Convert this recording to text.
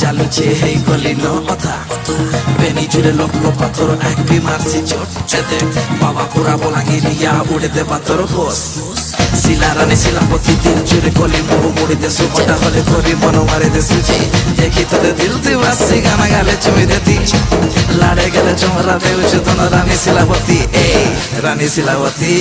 চালুছে হেই গলি ন অথা বেনি জুড়ে লোক পাথর এক বিমারছি চোট চেতে বাবা পুরা বলাঙ্গিরিয়া উড়ে দে পাথর হোস শিলা রানী শিলাপতি দিল জুড়ে গলি বহু মুড়ি দে সুপটা হলে করি মন মারে দে সুজি দেখি তোদের দিল দিবাসি গানা গালে চুমি দেতি লাড়ে গেলে চমরা দেউছে তোর রানী শিলাপতি এই রানী শিলাপতি